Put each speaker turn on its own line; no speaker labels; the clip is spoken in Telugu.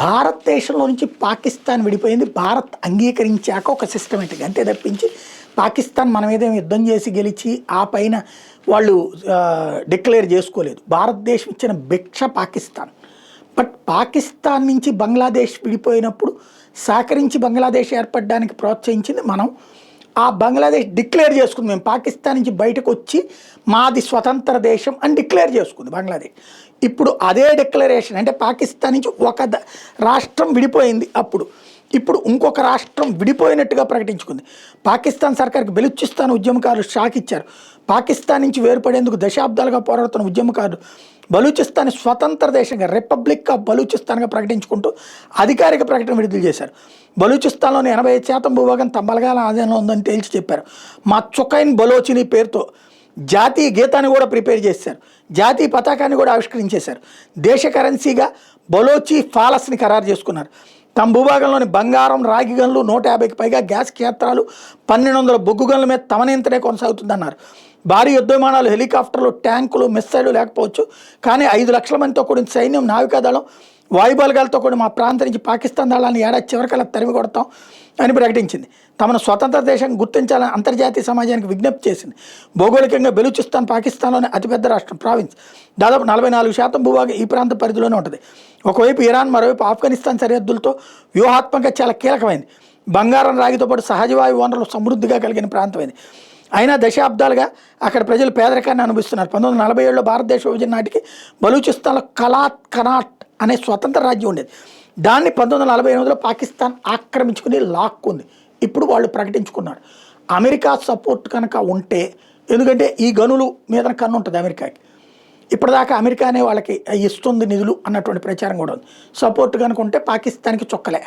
భారతదేశంలో నుంచి పాకిస్తాన్ విడిపోయింది. భారత్ అంగీకరించాక ఒక సిస్టమేటిక్ అంతే తప్పించి పాకిస్తాన్ మన మీద యుద్ధం చేసి గెలిచి ఆ పైన వాళ్ళు డిక్లేర్ చేసుకోలేదు. భారతదేశం ఇచ్చిన భిక్ష పాకిస్తాన్. బట్ పాకిస్తాన్ నుంచి బంగ్లాదేశ్ విడిపోయినప్పుడు సహకరించి బంగ్లాదేశ్ ఏర్పడడానికి ప్రోత్సహించింది మనం. ఆ బంగ్లాదేశ్ డిక్లేర్ చేసుకుంది, మేము పాకిస్తాన్ నుంచి బయటకు వచ్చి మాది స్వతంత్ర దేశం అని డిక్లేర్ చేసుకుంది బంగ్లాదేశ్. ఇప్పుడు అదే డిక్లరేషన్ అంటే పాకిస్తాన్ నుంచి ఒక రాష్ట్రం విడిపోయింది, ఇప్పుడు ఇంకొక రాష్ట్రం విడిపోయినట్టుగా ప్రకటించుకుంది. పాకిస్తాన్ సర్కార్కి బెలూచిస్తాన్ ఉద్యమకారులు షాక్ ఇచ్చారు. పాకిస్తాన్ నుంచి వేరుపడేందుకు దశాబ్దాలుగా పోరాడుతున్న ఉద్యమకారులు బలూచిస్తాన్ స్వతంత్ర దేశంగా రిపబ్లిక్ ఆఫ్ బలూచిస్తాన్గా ప్రకటించుకుంటూ అధికారిక ప్రకటన విడుదల చేశారు. బలూచిస్తాన్లోని 85% భూభాగం తమలగాల ఆధీనంలో ఉందని తేల్చి చెప్పారు. మా చుకైన్ బలోచిని పేరుతో జాతీయ గీతాన్ని కూడా ప్రిపేర్ చేశారు. జాతీయ పతాకాన్ని కూడా ఆవిష్కరించేశారు. దేశ కరెన్సీగా బలోచి ఫాలస్ని ఖరారు చేసుకున్నారు. తమ భూభాగంలోని బంగారం, రాగి గనులు, 150కి పైగా గ్యాస్ క్షేత్రాలు, 1200 బొగ్గు గనుల మీద తమ నియంత్రణే కొనసాగుతుందన్నారు. భారీ యుద్ధ విమానాలు, హెలికాప్టర్లు, ట్యాంకులు, మిస్సైలు లేకపోవచ్చు, కానీ 5 లక్షల మందితో కూడిన సైన్యం, నావికాదళం, వాయుబలగాలతో కూడా మా ప్రాంతం నుంచి పాకిస్తాన్ దళాన్ని ఏడాది చివరికల్లా తరిమి కొడతాం అని ప్రకటించింది. తమను స్వతంత్ర దేశంగా గుర్తించాలని అంతర్జాతీయ సమాజానికి విజ్ఞప్తి చేసింది. భౌగోళికంగా బెలూచిస్తాన్ పాకిస్తాన్లోని అతిపెద్ద రాష్ట్రం, ప్రావిన్స్. దాదాపు 44% భూభాగం ఈ ప్రాంత పరిధిలోనే ఉంటుంది. ఒకవైపు ఇరాన్, మరోవైపు ఆఫ్ఘనిస్తాన్ సరిహద్దులతో వ్యూహాత్మకంగా చాలా కీలకమైంది. బంగారం, రాగితో పాటు సహజవాయు వనరులు సమృద్ధిగా కలిగిన ప్రాంతమైంది. అయినా దశాబ్దాలుగా అక్కడ ప్రజలు పేదరికాన్ని అనుభవిస్తున్నారు. 1947లో భారతదేశ విభజన నాటికి బలూచిస్తాన్లో కనాట్ అనే స్వతంత్ర రాజ్యం ఉండేది. దాన్ని 1948లో పాకిస్తాన్ ఆక్రమించుకుని లాక్కుంది. ఇప్పుడు వాళ్ళు ప్రకటించుకున్నారు. అమెరికా సపోర్ట్ కనుక ఉంటే, ఎందుకంటే ఈ గనులు మీద కన్ను ఉంటుంది అమెరికాకి, ఇప్పటిదాకా అమెరికానే వాళ్ళకి ఇస్తుంది నిధులు అన్నటువంటి ప్రచారం కూడా ఉంది. సపోర్ట్ కనుక ఉంటే పాకిస్తాన్కి చొక్కలే.